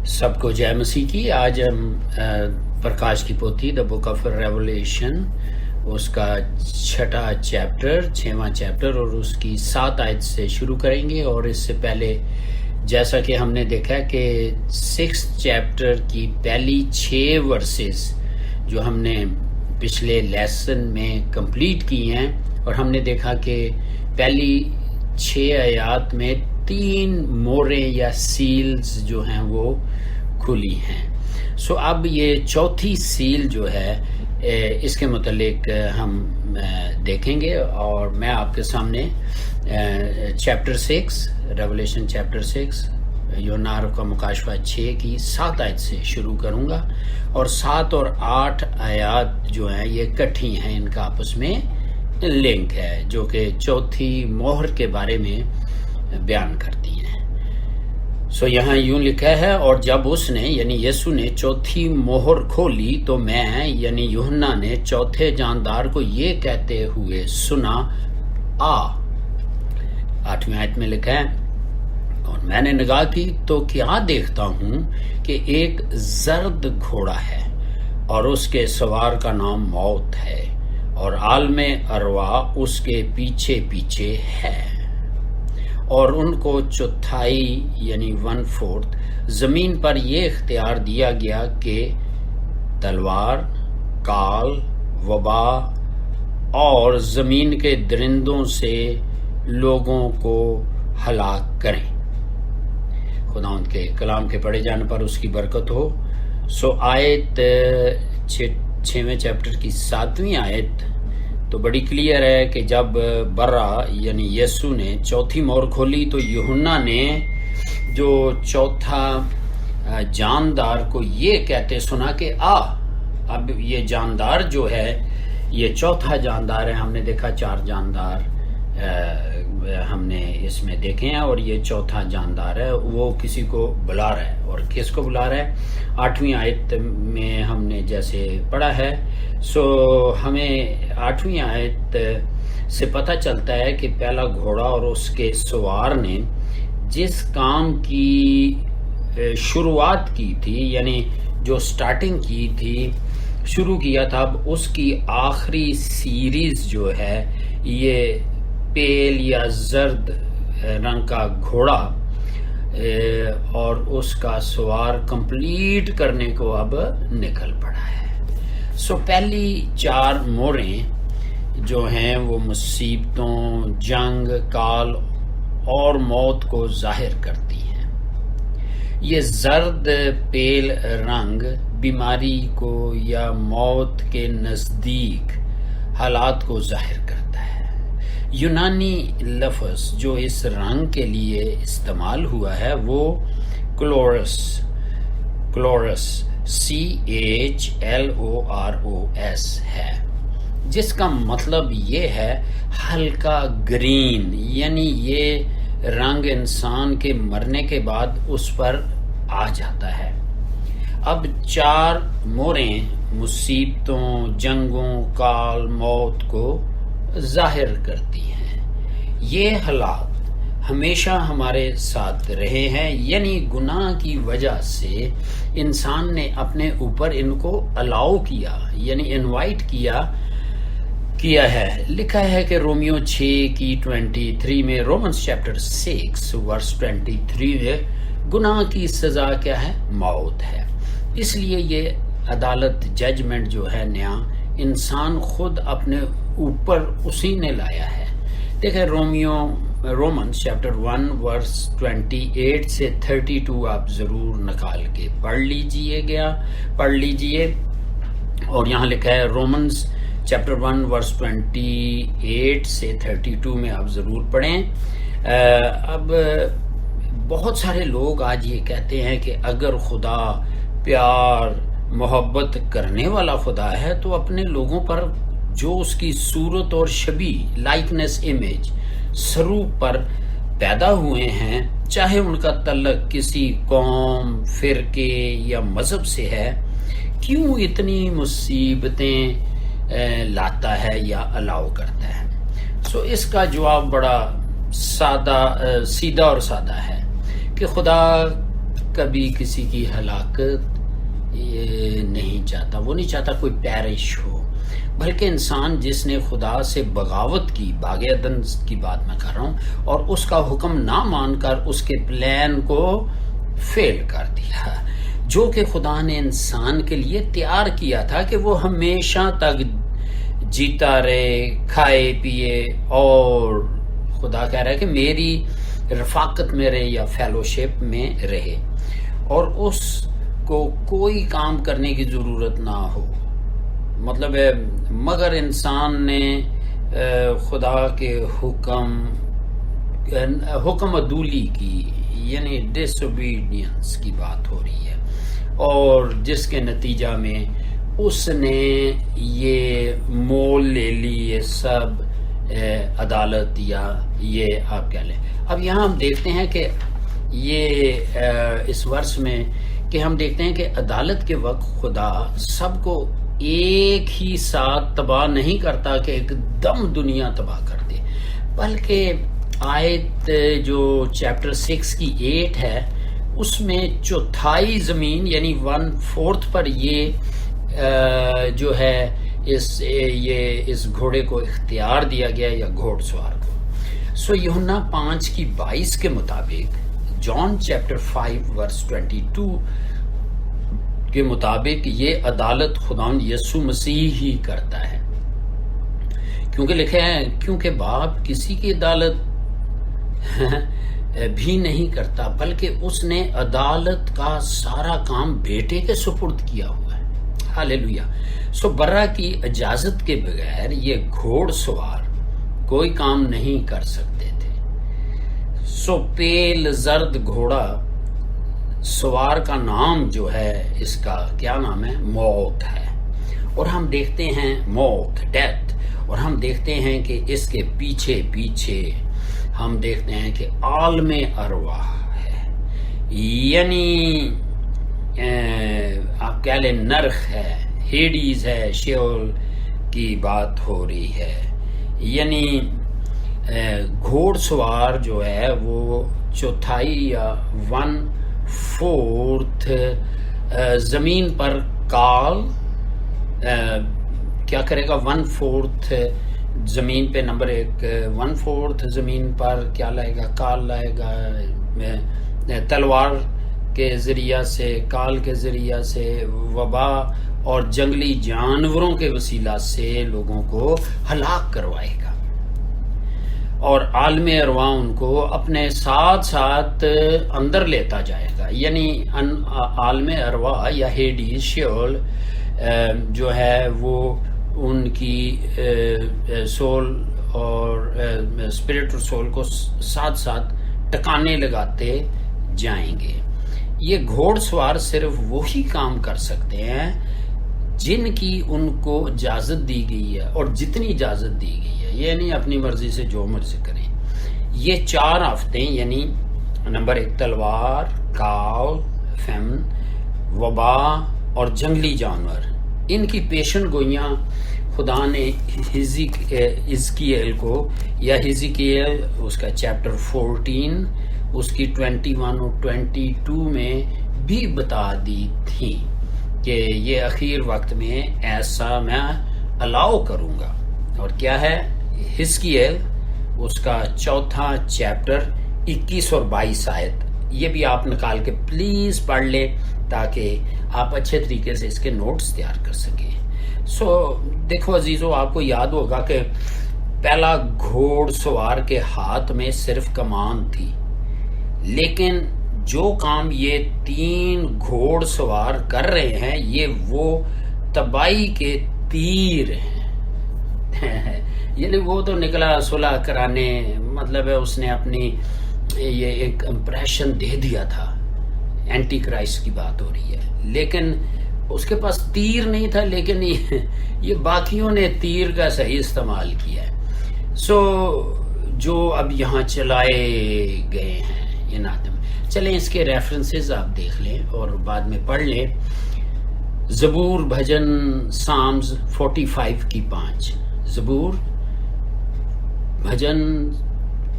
سب کو جے مسیح کی۔ آج ہم پرکاش کی پوتھی دا بک آف ریولیشن اس کا چھٹا چیپٹر 6واں چیپٹر اور اس کی 7 آیت سے شروع کریں گے۔ اور اس سے پہلے جیسا کہ ہم نے دیکھا کہ 6 چیپٹر کی پہلی 6 ورسز جو ہم نے پچھلے لیسن میں کمپلیٹ کی ہیں، اور ہم نے دیکھا کہ پہلی 6 آیات میں 3 موریں یا سیلز جو ہیں وہ کھلی ہیں۔ اب یہ چوتھی سیل جو ہے اس کے متعلق ہم دیکھیں گے، اور میں آپ کے سامنے چیپٹر 6 ریولیشن چیپٹر 6 یونار کا مکاشفہ 6 کی 7 آیت سے شروع کروں گا، اور 7 اور 8 آیات جو ہیں یہ کٹھی ہیں، ان کا آپس میں لنک ہے جو کہ چوتھی مہر کے بارے میں بیان کرتی ہیں۔ یہاں یوں لکھا ہے، اور جب اس نے یعنی یسوع نے چوتھی مہر کھولی تو میں یعنی یوحنا نے چوتھے جاندار کو یہ کہتے ہوئے سنا، 8ویں آیت میں لکھا ہے، اور میں نے نگاہ کی تو کیا دیکھتا ہوں کہ ایک زرد گھوڑا ہے، اور اس کے سوار کا نام موت ہے، اور عالم ارواح اس کے پیچھے پیچھے ہے، اور ان کو چوتھائی یعنی 1/4 زمین پر یہ اختیار دیا گیا کہ تلوار، کال، وبا اور زمین کے درندوں سے لوگوں کو ہلاک کریں۔ خداوند کے کلام کے پڑھے جانے پر اس کی برکت ہو۔ آیت 6ویں چیپٹر کی 7ویں آیت تو بڑی کلیئر ہے کہ جب برا یعنی یسوع نے چوتھی مہر کھولی تو یوحنا نے جو چوتھا جاندار کو یہ کہتے سنا کہ اب یہ جاندار جو ہے یہ چوتھا جاندار ہے۔ ہم نے دیکھا 4 جاندار ہم نے اس میں دیکھے ہیں، اور یہ چوتھا جاندار ہے، وہ کسی کو بلا رہا ہے۔ اور کس کو بلا رہا ہے؟ 8ویں آیت میں ہم نے جیسے پڑھا ہے، ہمیں 8ویں آیت سے پتہ چلتا ہے کہ پہلا گھوڑا اور اس کے سوار نے جس کام کی شروعات کی تھی، یعنی جو سٹارٹنگ کی تھی، شروع کیا تھا، اب اس کی آخری سیریز جو ہے یہ پیل یا زرد رنگ کا گھوڑا اور اس کا سوار کمپلیٹ کرنے کو اب نکل پڑا ہے۔ پہلی 4 موریں جو ہیں وہ مصیبتوں، جنگ، کال اور موت کو ظاہر کرتی ہیں۔ یہ زرد پیل رنگ بیماری کو یا موت کے نزدیک حالات کو ظاہر کرتا ہے۔ یونانی لفظ جو اس رنگ کے لیے استعمال ہوا ہے وہ کلورس CHLOROS ہے، جس کا مطلب یہ ہے ہلکا گرین، یعنی یہ رنگ انسان کے مرنے کے بعد اس پر آ جاتا ہے۔ اب 4 موریں مصیبتوں، جنگوں، کال، موت کو ظاہر کرتی ہیں۔ یہ حالات ہمیشہ ہمارے ساتھ رہے ہیں، یعنی گناہ کی وجہ سے انسان نے اپنے اوپر ان کو الاؤ کیا، یعنی انوائٹ کیا ہے۔ لکھا ہے کہ رومیو 6 کی 23 میں، رومنز چیپٹر 6 ورس 23 میں گناہ کی سزا کیا ہے؟ موت ہے۔ اس لیے یہ عدالت، ججمنٹ جو ہے نیا، انسان خود اپنے اوپر اسی نے لایا ہے۔ دیکھیں رومنز چیپٹر 1 ورس 28 سے 32 آپ ضرور نکال کے پڑھ لیجئے، اور یہاں لکھا ہے رومنز چیپٹر 1 ورس 28 سے 32 میں آپ ضرور پڑھیں۔ اب بہت سارے لوگ آج یہ کہتے ہیں کہ اگر خدا پیار، محبت کرنے والا خدا ہے تو اپنے لوگوں پر جو اس کی صورت اور شبیہ، لائکنس، امیج، سروپ پر پیدا ہوئے ہیں، چاہے ان کا تعلق کسی قوم، فرقے یا مذہب سے ہے، کیوں اتنی مصیبتیں لاتا ہے یا الاؤ کرتا ہے؟ اس کا جواب بڑا سیدھا اور سادہ ہے کہ خدا کبھی کسی کی ہلاکت نہیں چاہتا، وہ نہیں چاہتا کوئی پیرش ہو، بلکہ انسان جس نے خدا سے بغاوت کی، باغ عدن کی بات میں کر رہا ہوں، اور اس کا حکم نہ مان کر اس کے پلان کو فیل کر دیا، جو کہ خدا نے انسان کے لیے تیار کیا تھا کہ وہ ہمیشہ تک جیتا رہے، کھائے پیے، اور خدا کہہ رہا ہے کہ میری رفاقت میں رہے یا فیلوشپ میں رہے، اور اس کو کوئی کام کرنے کی ضرورت نہ ہو، مطلب ہے مگر انسان نے خدا کے حکم عدولی کی، یعنی ڈس اوبیڈینس کی بات ہو رہی ہے، اور جس کے نتیجہ میں اس نے یہ مول لے لی، یہ سب عدالت یا یہ آپ کہہ لیں۔ اب یہاں ہم دیکھتے ہیں کہ یہ اس ورس میں کہ ہم دیکھتے ہیں کہ عدالت کے وقت خدا سب کو ایک ہی ساتھ تباہ نہیں کرتا کہ ایک دم دنیا تباہ کر دے، بلکہ آیت جو چیپٹر 6 کی 8 ہے، اس میں چوتھائی زمین یعنی 1/4 پر یہ جو ہے اس گھوڑے کو اختیار دیا گیا یا گھوڑ سوار کو۔ سو یوحنا 5:22 کے مطابق، جان چیپٹر 5 ورس 22 کے مطابق یہ عدالت خداوند یسوع مسیح ہی کرتا ہے، کیونکہ لکھا ہے کیونکہ باپ کسی کی عدالت بھی نہیں کرتا، بلکہ اس نے عدالت کا سارا کام بیٹے کے سپرد کیا ہوا ہے۔ ہاللیلویہ۔ سو برا کی اجازت کے بغیر یہ گھوڑ سوار کوئی کام نہیں کر سکتے تھے۔ سو پیل زرد گھوڑا سوار کا نام جو ہے، اس کا کیا نام ہے؟ موت ہے، اور ہم دیکھتے ہیں موت، ڈیتھ، اور ہم دیکھتے ہیں کہ اس کے پیچھے پیچھے ہم دیکھتے ہیں کہ عالم ارواح ہے، یعنی آپ کہہ لیں نرخ ہے، ہیڈیز ہے، شیول کی بات ہو رہی ہے، یعنی گھوڑ سوار جو ہے وہ چوتھائی یا 1/4 زمین پر کال کیا کرے گا؟ 1/4 زمین پہ نمبر 1 1/4 زمین پر کیا لائے گا؟ کال لائے گا، تلوار کے ذریعہ سے، کال کے ذریعہ سے، وبا اور جنگلی جانوروں کے وسیلہ سے لوگوں کو ہلاک کروائے گا، اور عالم ارواح ان کو اپنے ساتھ ساتھ اندر لیتا جائے گا، یعنی عالم ارواح یا ہیڈیز، شیول جو ہے وہ ان کی سول اور اسپرٹ اور سول کو ساتھ ساتھ ٹکانے لگاتے جائیں گے۔ یہ گھوڑ سوار صرف وہی کام کر سکتے ہیں جن کی ان کو اجازت دی گئی ہے، اور جتنی اجازت دی گئی ہے، یعنی اپنی مرضی سے جو مرضی کریں۔ یہ 4 آفتیں یعنی نمبر 1 تلوار، کاؤ، فیمن، وبا اور جنگلی جانور، ان کی پیشن گوئیاں خدا نے حزقیل کو، یا حزقیل اس کا چیپٹر 14 اس کی 21 اور 22 میں بھی بتا دی تھی کہ یہ اخیر وقت میں ایسا میں الاؤ کروں گا۔ اور کیا ہے؟ حزقیل اس کا 4 چیپٹر 21 اور 22 آیت، یہ بھی آپ نکال کے پلیز پڑھ لیں تاکہ آپ اچھے طریقے سے اس کے نوٹس تیار کر سکیں۔ سو دیکھو عزیزو، آپ کو یاد ہوگا کہ پہلا گھوڑ سوار کے ہاتھ میں صرف کمان تھی، لیکن جو کام یہ 3 گھوڑ سوار کر رہے ہیں یہ وہ تباہی کے تیر ہیں یعنی وہ تو نکلا صلح کرانے، مطلب ہے اس نے اپنی یہ ایک امپریشن دے دیا تھا، اینٹی کرائسٹ کی بات ہو رہی ہے، لیکن اس کے پاس تیر نہیں تھا، لیکن یہ باقیوں نے تیر کا صحیح استعمال کیا ہے۔ سو جو اب یہاں چلائے گئے ہیں ان آدم، چلیں اس کے ریفرنسز آپ دیکھ لیں اور بعد میں پڑھ لیں۔ زبور، بھجن، سامز 45 کی 5، زبور، بھجن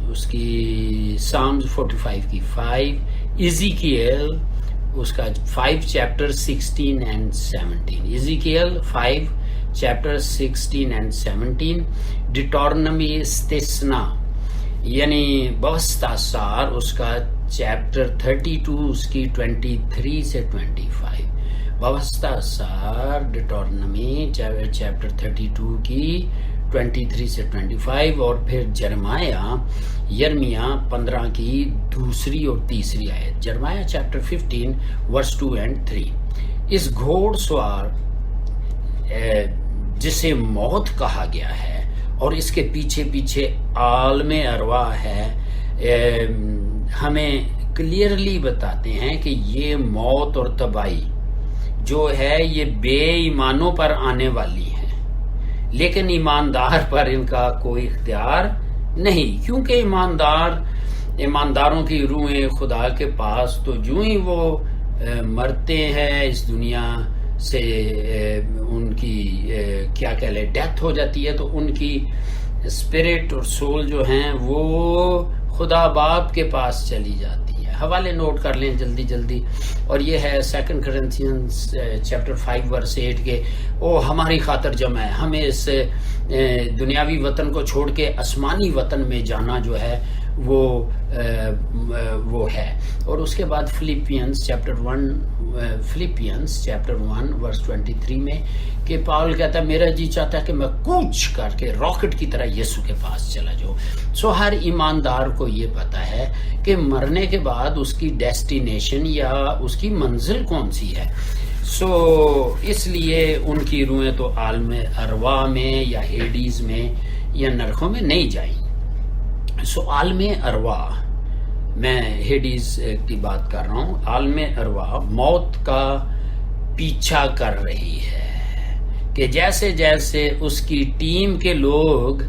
اس کی، سامز 45 کی 5، ایزیکیل اس کا 5 چیپٹر 16 and 17. ایزیکیل 5 chapter 16 and 17. ڈیٹورنمی استثنا یعنی بوستہ سار اس کا چیپٹر 32 اس کی 23 سے 25. وابستہ سار ڈیٹورنمی چیپٹر 32 کی 23 سے 25. اور پھر یرمیہ 15 کی دوسری اور تیسری آیت. جرمایہ چیپٹر 15 ورس 2 and 3. اس گھوڑ سوار جسے موت کہا گیا ہے اور اس کے پیچھے پیچھے عالم ارواح ہے، ہمیں کلیئرلی بتاتے ہیں کہ یہ موت اور تباہی جو ہے یہ بے ایمانوں پر آنے والی ہے، لیکن ایماندار پر ان کا کوئی اختیار نہیں، کیونکہ ایمانداروں کی روحیں خدا کے پاس تو جو ہی وہ مرتے ہیں اس دنیا سے، ان کی کیا کہہ لیں ڈیتھ ہو جاتی ہے، تو ان کی اسپرٹ اور سول جو ہیں وہ خدا باپ کے پاس چلی جاتی ہے. حوالے نوٹ کر لیں جلدی جلدی. اور یہ ہے 2 Corinthians چیپٹر 5 ورس 8 کے ہماری خاطر جمع ہے، ہمیں اس دنیاوی وطن کو چھوڑ کے آسمانی وطن میں جانا جو ہے وہ ہے. اور اس کے بعد فلیپینس چیپٹر 1 ورس 23 میں کہ پاول کہتا ہے میرا جی چاہتا ہے کہ میں کوچ کر کے راکٹ کی طرح یسوع کے پاس چلا جاؤں. سو ہر ایماندار کو یہ پتا ہے کہ مرنے کے بعد اس کی ڈیسٹینیشن یا اس کی منزل کون سی ہے. سو اس لیے ان کی روحیں تو عالم ارواح میں یا ہیڈیز میں یا نرخوں میں نہیں جائیں. سو عالم ارواح، میں ہیڈیز کی بات کر رہا ہوں، عالم ارواح موت کا پیچھا کر رہی ہے کہ جیسے جیسے اس کی ٹیم کے لوگ،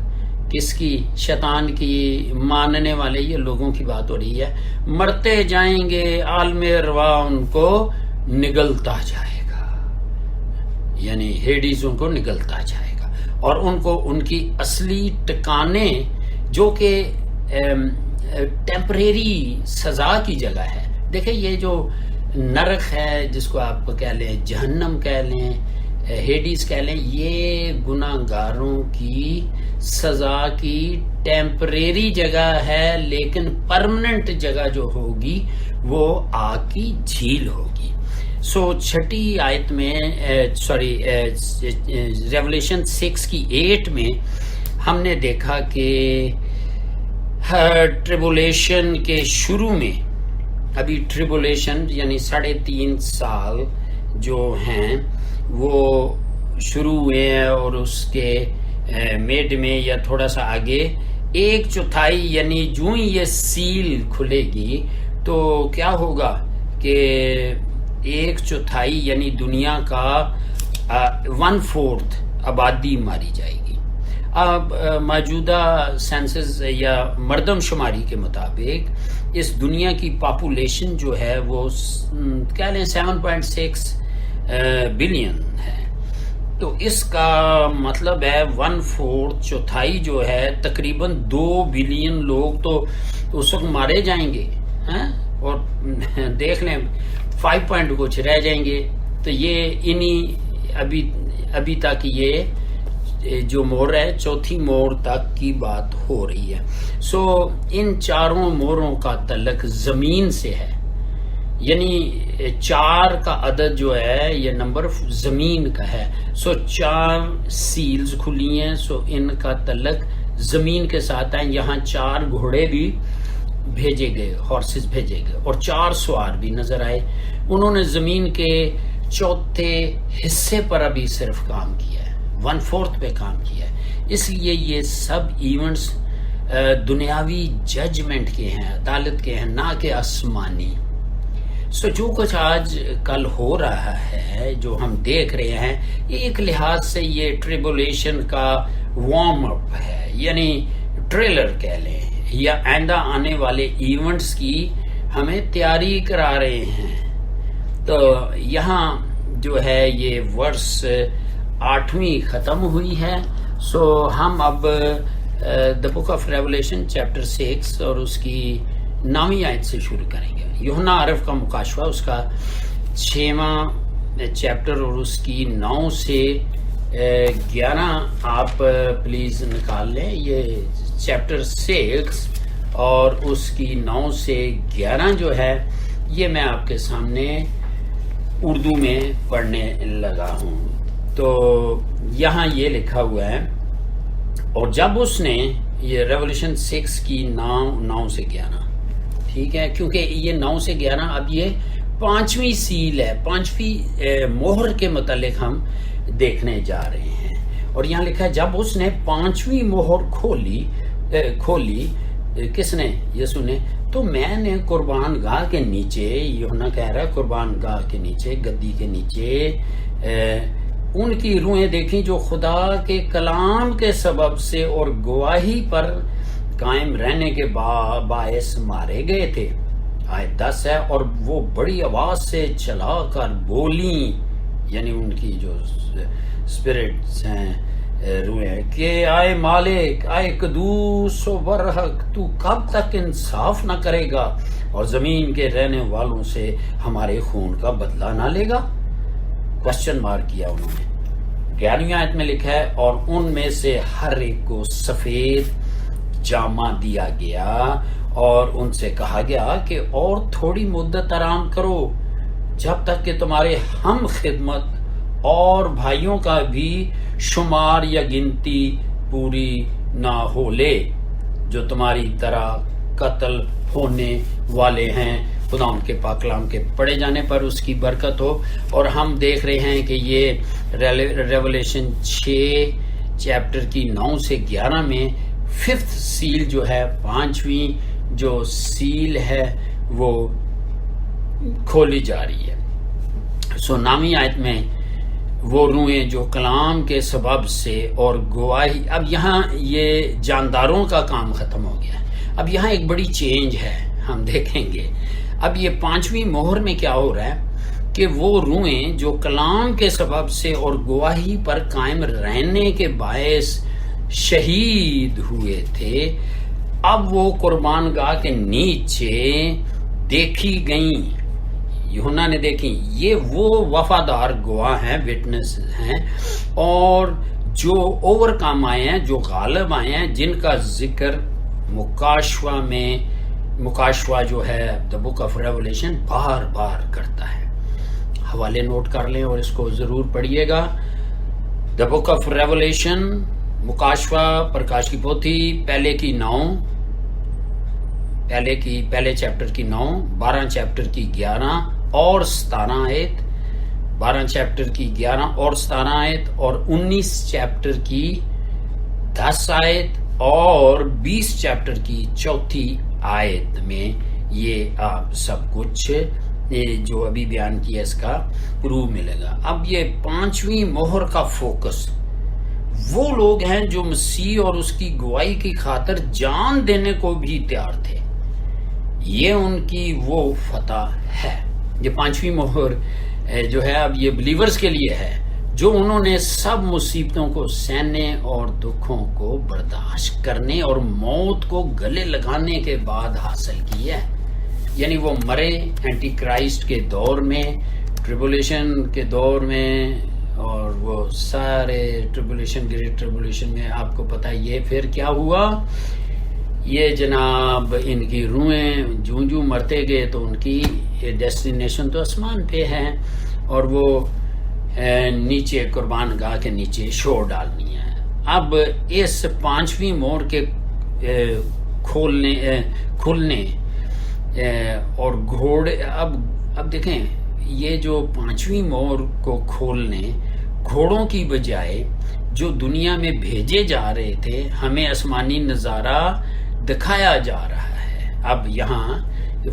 کس کی؟ شیطان کی ماننے والے یہ لوگوں کی بات ہو رہی ہے، مرتے جائیں گے عالم ارواح ان کو نگلتا جائے گا، یعنی ہیڈیز ان کو نگلتا جائے گا اور ان کو ان کی اصلی ٹکانے جو کہ ٹیمپریری سزا کی جگہ ہے. دیکھیں یہ جو نرک ہے جس کو آپ کہہ لیں جہنم کہہ لیں ہیڈیز کہہ لیں، یہ گناہ گاروں کی سزا کی ٹیمپریری جگہ ہے، لیکن پرمننٹ جگہ جو ہوگی وہ آگ کی جھیل ہوگی. سو 6 آیت میں ریولیشن 6 کی 8 میں ہم نے دیکھا کہ ٹریبولیشن کے شروع میں، ابھی ٹریبولیشن یعنی 3.5 سال جو ہیں وہ شروع ہوئے ہیں، اور اس کے میڈ میں یا تھوڑا سا آگے 1/4 یعنی جو ہی یہ سیل کھلے گی تو کیا ہوگا کہ 1/4 یعنی دنیا کا 1/4 آبادی ماری جائے گی. اب موجودہ سینسز یا مردم شماری کے مطابق اس دنیا کی پاپولیشن جو ہے وہ کہہ لیں 7.6 بلین ہے. تو اس کا مطلب ہے 1/4 چوتھائی جو ہے تقریباً 2 بلین لوگ تو اس وقت مارے جائیں گے، اور دیکھ لیں 5 کچھ رہ جائیں گے. تو یہ ابھی تک یہ جو مور ہے چوتھی مور تک کی بات ہو رہی ہے. سو ان 4 موروں کا تعلق زمین سے ہے، یعنی 4 کا عدد جو ہے یہ نمبر زمین کا ہے. سو 4 سیلز کھلی ہیں، سو ان کا تعلق زمین کے ساتھ ہے. یہاں 4 گھوڑے بھی بھیجے گئے، ہارسز بھیجے گئے، اور 4 سوار بھی نظر آئے. انہوں نے زمین کے چوتھے حصے پر ابھی صرف کام کیا ہے، 1/4 پہ کام کیا ہے. اس لیے یہ سب ایونٹس دنیاوی ججمنٹ کے ہیں، عدالت کے ہیں، نہ کہ آسمانی. سو جو کچھ آج کل ہو رہا ہے جو ہم دیکھ رہے ہیں، ایک لحاظ سے یہ ٹریبولیشن کا وارم اپ ہے، یعنی ٹریلر کہہ لیں، یا آئندہ آنے والے ایونٹس کی ہمیں تیاری کرا رہے ہیں. تو یہاں جو ہے یہ ورس 8ویں ختم ہوئی ہے. سو ہم اب دا بک آف ریولیشن چیپٹر 6 اور اس کی 9ویں آیت سے شروع کریں گے. یوحنا عرف کا مکاشفہ، اس کا 6واں چیپٹر اور اس کی 9 سے 11 آپ پلیز نکال لیں. یہ چیپٹر 6 اور اس کی 9 سے 11 جو ہے یہ میں آپ کے سامنے اردو میں پڑھنے لگا ہوں. تو یہاں یہ لکھا ہوا ہے، اور جب اس نے، یہ ریولیوشن 6 کی 9 سے 11، ٹھیک ہے، کیونکہ یہ 9 سے 11 اب یہ 5ویں سیل ہے، 5ویں مہر کے متعلق ہم دیکھنے جا رہے ہیں. اور یہاں لکھا ہے جب اس نے 5ویں مہر کھولی کس نے؟ یسوع نے. تو میں نے قربان گاہ کے نیچے، یوحنا کہہ رہا ہے قربان گاہ کے نیچے، گدی کے نیچے ان کی روحیں دیکھیں جو خدا کے کلام کے سبب سے اور گواہی پر قائم رہنے کے باعث مارے گئے تھے. آیت 10 ہے، اور وہ بڑی آواز سے چلا کر بولیں، یعنی ان کی جو اسپرٹس ہیں، روحیں، کہ آئے مالک، آئے قدوس و برحق، تو کب تک انصاف نہ کرے گا اور زمین کے رہنے والوں سے ہمارے خون کا بدلہ نہ لے گا؟ کوسچن مارک کیا انہوں نے. 11ویں آیت میں لکھا ہے، اور ان میں سے ہر ایک کو سفید جامہ دیا گیا اور ان سے کہا گیا کہ اور تھوڑی مدت آرام کرو جب تک کہ تمہارے ہم خدمت اور بھائیوں کا بھی شمار یا گنتی پوری نہ ہو لے جو تمہاری طرح قتل ہونے والے ہیں. خدا ان کے پاک کلام کے پڑھے جانے پر اس کی برکت ہو. اور ہم دیکھ رہے ہیں کہ یہ ریولیوشن 6 چیپٹر کی 9 سے 11 میں 5th سیل جو ہے، 5ویں جو سیل ہے وہ کھولی جا رہی ہے. 9ویں آیت میں وہ روحیں جو کلام کے سبب سے اور گواہی، اب یہاں یہ جانداروں کا کام ختم ہو گیا. اب یہاں ایک بڑی چینج ہے، ہم دیکھیں گے. اب یہ 5ویں مہر میں کیا ہو رہا ہے کہ وہ روحیں جو کلام کے سبب سے اور گواہی پر قائم رہنے کے باعث شہید ہوئے تھے، اب وہ قربان گاہ کے نیچے دیکھی گئیں. یوحنا نے دیکھی. یہ وہ وفادار گواہ ہیں، وٹنس ہیں، اور جو اوور کم آئے ہیں، جو غالب آئے ہیں، جن کا ذکر مکاشفہ جو ہے دا بک آف ریولیشن بار بار کرتا ہے. حوالے نوٹ کر لیں اور اس کو ضرور پڑھیے گا. دا بک آف ریولیشن، مکاشفہ، پرکاش کی پوتھی، پہلے چیپٹر کی 9، 12 چیپٹر کی 11 اور 17 آیت، 12 چیپٹر کی 11 اور 17 آیت، اور 19 چیپٹر کی 10 آیت اور 20 چیپٹر کی 4 آیت میں یہ آپ سب کچھ جو ابھی بیان کیا اس کا پروف ملے گا. اب یہ 5ویں مہر کا فوکس وہ لوگ ہیں جو مسیح اور اس کی گواہی کی خاطر جان دینے کو بھی تیار تھے. یہ ان کی وہ فتح ہے. یہ 5ویں مہر جو ہے اب یہ بلیورز کے لیے ہے جو انہوں نے سب مصیبتوں کو سہنے اور دکھوں کو برداشت کرنے اور موت کو گلے لگانے کے بعد حاصل کی ہے. یعنی وہ مرے اینٹی کرائسٹ کے دور میں، ٹریبولیشن کے دور میں، اور وہ سارے ٹریبولیشن، گریٹ ٹریبولیشن میں آپ کو پتہ یہ پھر کیا ہوا. یہ جناب ان کی روحیں جوں مرتے گئے تو ان کی ڈیسٹینیشن تو آسمان پہ ہے، اور وہ نیچے قربان گاہ کے نیچے شور ڈالنی ہے. اب اس 5ویں مہر کے کھلنے اور گھوڑے، اب دیکھیں یہ جو 5ویں مہر کو کھولنے، گھوڑوں کی بجائے جو دنیا میں بھیجے جا رہے تھے، ہمیں آسمانی نظارہ دکھایا جا رہا ہے. اب یہاں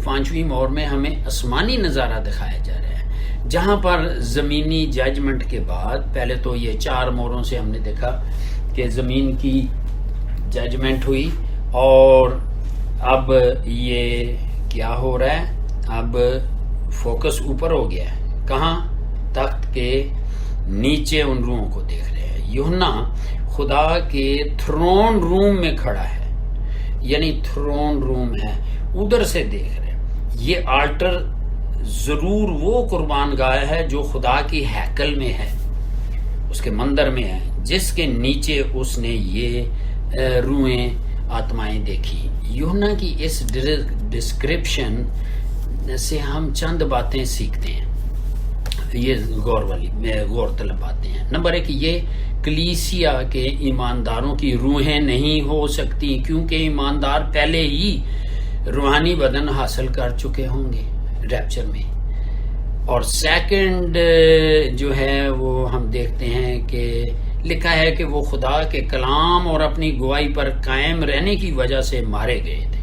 5ویں مہر میں ہمیں آسمانی نظارہ دکھایا جا رہا ہے، جہاں پر زمینی ججمنٹ کے بعد، پہلے تو یہ 4 مہروں سے ہم نے دیکھا کہ زمین کی ججمنٹ ہوئی، اور اب یہ کیا ہو رہا ہے، اب فوکس اوپر ہو گیا ہے. کہاں؟ تخت کے نیچے ان روحوں کو دیکھ رہے ہیں. یوحنا خدا کے تھرون روم میں کھڑا ہے، یعنی تھرون روم ہے، ادھر سے دیکھ رہے ہیں. یہ آلٹر ضرور وہ قربان گاہ ہے جو خدا کی ہیکل میں ہے، اس کے مندر میں ہے، جس کے نیچے اس نے یہ روحیں آتمائیں دیکھی۔ یوحنا کی اس ڈسکرپشن سے ہم چند باتیں سیکھتے ہیں، یہ غور طلب باتیں ہیں۔ نمبر 1، یہ کلیسیا کے ایمانداروں کی روحیں نہیں ہو سکتی، کیونکہ ایماندار پہلے ہی روحانی بدن حاصل کر چکے ہوں گے ریپچر میں۔ اور سیکنڈ جو ہے وہ ہم دیکھتے ہیں کہ لکھا ہے کہ وہ خدا کے کلام اور اپنی گواہی پر قائم رہنے کی وجہ سے مارے گئے تھے۔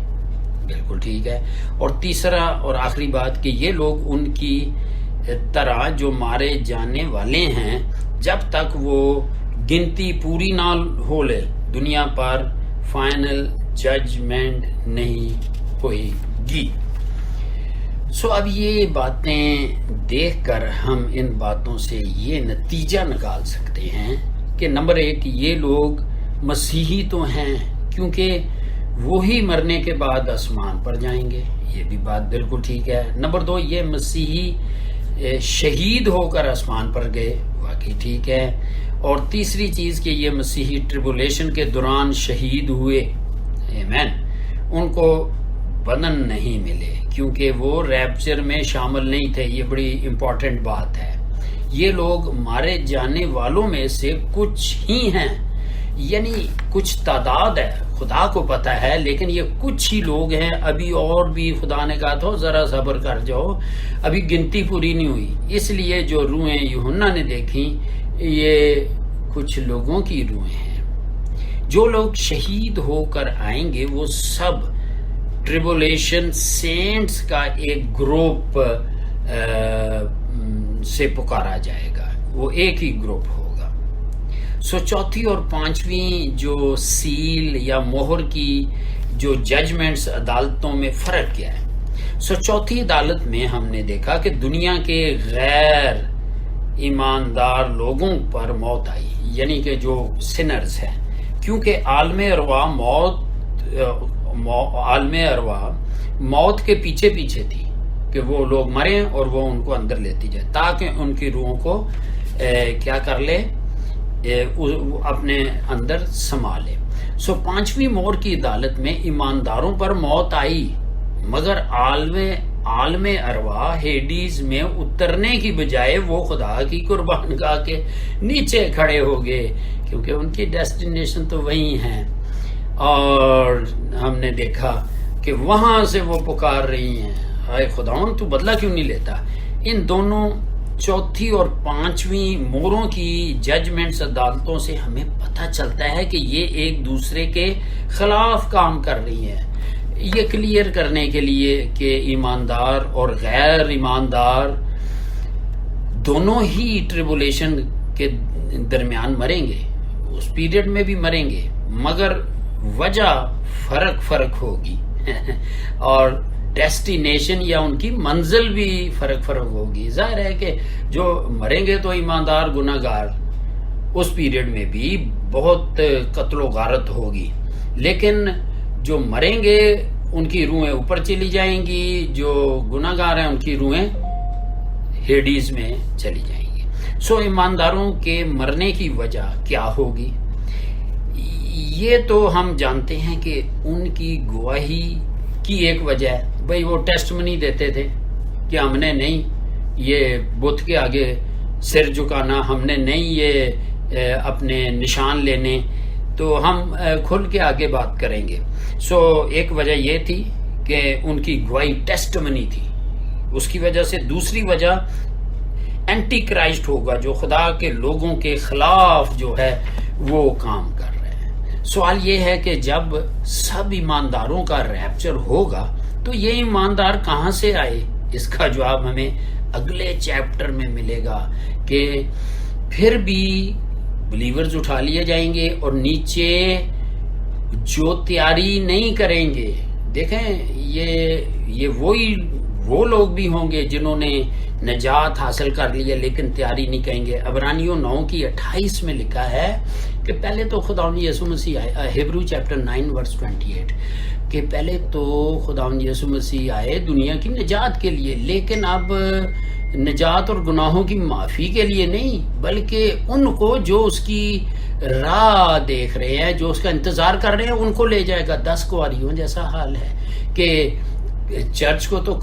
بالکل ٹھیک ہے۔ اور تیسرا اور آخری بات کہ یہ لوگ ان کی طرح جو مارے جانے والے ہیں، جب تک وہ گنتی پوری نہ ہو لے دنیا پر فائنل ججمنٹ نہیں ہوئے گی۔ اب یہ باتیں دیکھ کر ہم ان باتوں سے یہ نتیجہ نکال سکتے ہیں کہ نمبر 1، یہ لوگ مسیحی تو ہیں کیونکہ وہی مرنے کے بعد آسمان پر جائیں گے، یہ بھی بات بالکل ٹھیک ہے۔ نمبر 2، یہ مسیحی شہید ہو کر آسمان پر گئے، واقعی ٹھیک ہے۔ اور تیسری چیز کہ یہ مسیحی ٹریبولیشن کے دوران شہید ہوئے، آمین، ان کو بدن نہیں ملے کیونکہ وہ ریپچر میں شامل نہیں تھے۔ یہ بڑی امپورٹنٹ بات ہے۔ یہ لوگ مارے جانے والوں میں سے کچھ ہی ہیں، یعنی کچھ تعداد ہے، خدا کو پتہ ہے، لیکن یہ کچھ ہی لوگ ہیں۔ ابھی اور بھی خدا نے کہا تھا ذرا صبر کر جاؤ، ابھی گنتی پوری نہیں ہوئی۔ اس لیے جو روحیں یوحنا نے دیکھی یہ کچھ لوگوں کی روحیں ہیں۔ جو لوگ شہید ہو کر آئیں گے وہ سب ٹریبولیشن سینٹس کا ایک گروپ سے پکارا جائے گا، وہ ایک ہی گروپ ہوگا۔ چوتھی اور پانچویں جو سیل یا مہر کی جو ججمنٹس عدالتوں میں فرق کیا ہے۔ چوتھی عدالت میں ہم نے دیکھا کہ دنیا کے غیر ایماندار لوگوں پر موت آئی، یعنی کہ جو سنرز ہیں، کیونکہ عالم ارواح موت کے پیچھے پیچھے تھی کہ وہ لوگ مریں اور وہ ان کو اندر لیتی جائے تاکہ ان کی روحوں کو کیا کر لے، اپنے اندر سما لے۔ پانچویں مہر کی عدالت میں ایمانداروں پر موت آئی، مگر عالم ارواح ہیڈیز میں اترنے کی بجائے وہ خدا کی قربان گاہ کے نیچے کھڑے ہو گئے، کیونکہ ان کی ڈیسٹینیشن تو وہی ہیں۔ اور ہم نے دیکھا کہ وہاں سے وہ پکار رہی ہیں، ہائے خداوند تو بدلہ کیوں نہیں لیتا۔ ان دونوں چوتھی اور پانچویں موروں کی ججمنٹس عدالتوں سے ہمیں پتہ چلتا ہے کہ یہ ایک دوسرے کے خلاف کام کر رہی ہیں۔ یہ کلیئر کرنے کے لیے کہ ایماندار اور غیر ایماندار دونوں ہی ٹریبولیشن کے درمیان مریں گے، اس پیریڈ میں بھی مریں گے، مگر وجہ فرق ہوگی اور ڈیسٹینیشن یا ان کی منزل بھی فرق ہوگی۔ ظاہر ہے کہ جو مریں گے تو ایماندار گناہگار، اس پیریڈ میں بھی بہت قتل و غارت ہوگی، لیکن جو مریں گے ان کی روحیں اوپر چلی جائیں گی، جو گناہگار ہیں ان کی روحیں ہیڈیز میں چلی جائیں گی۔ ایمانداروں کے مرنے کی وجہ کیا ہوگی؟ یہ تو ہم جانتے ہیں کہ ان کی گواہی کی ایک وجہ ہے، بھئی وہ ٹیسٹمنی دیتے تھے کہ ہم نے نہیں یہ بت کے آگے سر جھکانا، ہم نے نہیں یہ اپنے نشان لینے، تو ہم کھل کے آگے بات کریں گے۔ ایک وجہ یہ تھی کہ ان کی گواہی ٹیسٹمنی تھی، اس کی وجہ سے۔ دوسری وجہ اینٹی کرائسٹ ہوگا جو خدا کے لوگوں کے خلاف جو ہے وہ کام کر رہے ہیں۔ سوال یہ ہے کہ جب سب ایمانداروں کا ریپچر ہوگا تو یہ ایماندار کہاں سے آئے؟ اس کا جواب ہمیں اگلے چیپٹر میں ملے گا کہ پھر بھی بلیورز اٹھا لیے جائیں گے اور نیچے جو تیاری نہیں کریں گے۔ دیکھیں یہ وہ لوگ بھی ہوں گے جنہوں نے نجات حاصل کر لیا لیکن تیاری نہیں کہیں گے۔ عبرانیوں 9:28 میں لکھا ہے کہ پہلے تو خداوند یسوع مسیح آئے، ہیبرو چیپٹر 9:28 کہ پہلے تو خداوند یسوع مسیح آئے دنیا کی نجات کے لیے، لیکن اب نجات اور گناہوں کی معافی کے لیے نہیں، بلکہ ان کو جو اس کی راہ دیکھ رہے ہیں، جو اس کا انتظار کر رہے ہیں، ان کو لے جائے گا۔ 10 کنواریوں جیسا حال ہے کہ چرچ کو تو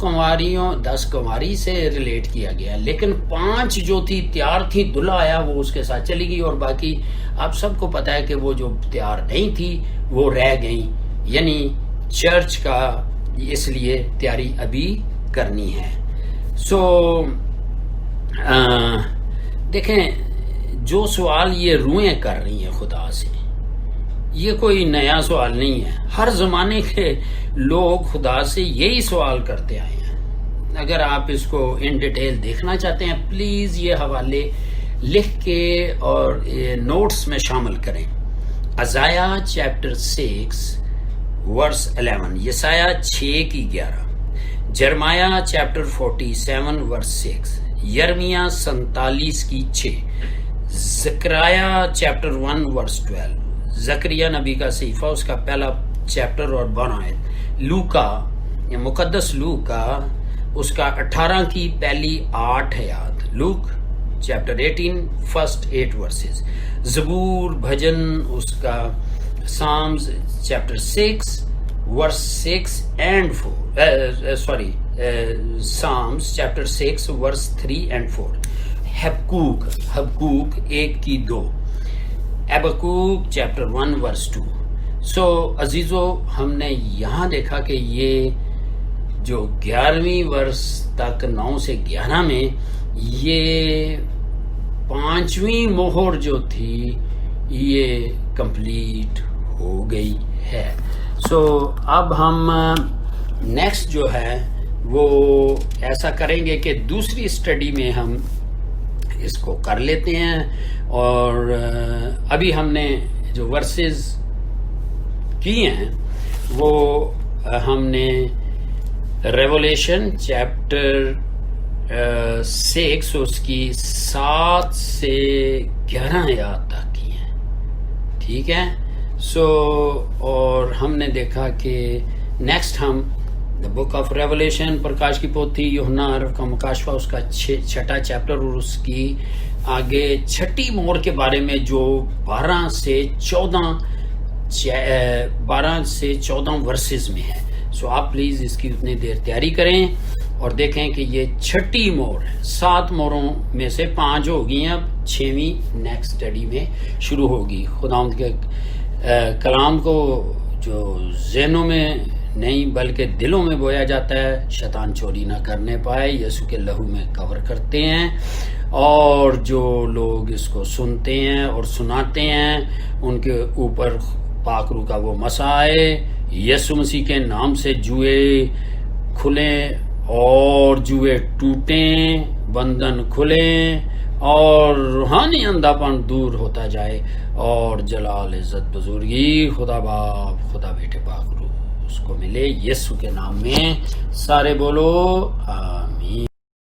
10 کنواری سے ریلیٹ کیا گیا، لیکن 5 جو تھی تیار تھی، دلہا آیا وہ اس کے ساتھ چلی گئی، اور باقی آپ سب کو پتا ہے کہ وہ جو تیار نہیں تھی وہ رہ گئیں، یعنی چرچ کا اس لیے تیاری ابھی کرنی ہے۔ دیکھیں، جو سوال یہ روحیں کر رہی ہیں خدا سے، یہ کوئی نیا سوال نہیں ہے، ہر زمانے کے لوگ خدا سے یہی سوال کرتے آئے ہیں۔ اگر آپ اس کو ان ڈیٹیل دیکھنا چاہتے ہیں، پلیز یہ حوالے لکھ کے اور نوٹس میں شامل کریں۔ ازائیا چیپٹر 6 ورس 11، یسایہ 6:11، جرمایہ چیپٹر 47 ورس 6، یرمیہ 47:6، زکریا چیپٹر 1 ورس 12، زکریا نبی کا صحیفہ اس کا پہلا چیپٹر اور 12 آیت، لوکا یا مقدس لوکا اس کا 18 کی پہلی 8 آیات، لوک چیپٹر 18 فرسٹ 8 ورسز، زبور بھجن اس کا Psalms chapter 6 verse 6 and 4 Psalms chapter 6 verse 3 and 4، Habakkuk 1-2، Habakkuk chapter 1 verse 2۔ So عزیزو، ہم نے یہاں دیکھا کہ یہ جو 11ویں ورس تک 9 سے 11 میں یہ 5ویں مہر جو تھی یہ کمپلیٹ ہو گئی ہے۔ سو اب ہم نیکسٹ جو ہے وہ ایسا کریں گے کہ دوسری اسٹڈی میں ہم اس کو کر لیتے ہیں، اور ابھی ہم نے جو ورسز کیے ہیں وہ ہم نے ریولیشن چیپٹر 6 اس کی 7 سے 11 آیات تک کی ہیں، ٹھیک ہے۔ اور ہم نے دیکھا کہ نیکسٹ ہم بک آف ریولیشن، پرکاش کی پوتھی، یوحنا عرف کا مکاشفہ اس کا 6 چیپٹر اور اس کی آگے 6 مہر کے بارے میں جو 12 سے 14 ورسز میں ہے۔ سو آپ پلیز اس کی اتنی دیر تیاری کریں اور دیکھیں کہ یہ 6 مہر ہے، 7 مہروں میں سے 5 ہو گئی ہیں، اب 6ویں نیکسٹ اسٹڈی میں شروع ہوگی۔ خداوند کے کلام کو جو ذہنوں میں نہیں بلکہ دلوں میں بویا جاتا ہے، شیطان چوری نہ کرنے پائے، یسوع کے لہو میں کور کرتے ہیں، اور جو لوگ اس کو سنتے ہیں اور سناتے ہیں ان کے اوپر پاک روح کا وہ مسا آئے، یسوع مسیح کے نام سے جوئے کھلیں اور جوئے ٹوٹیں، بندھن کھلیں اور روحانی اندھا پن دور ہوتا جائے، اور جلال عزت بزرگی خدا باپ، خدا بیٹے، پاک روح اس کو ملے، یسوع کے نام میں سارے بولو آمین۔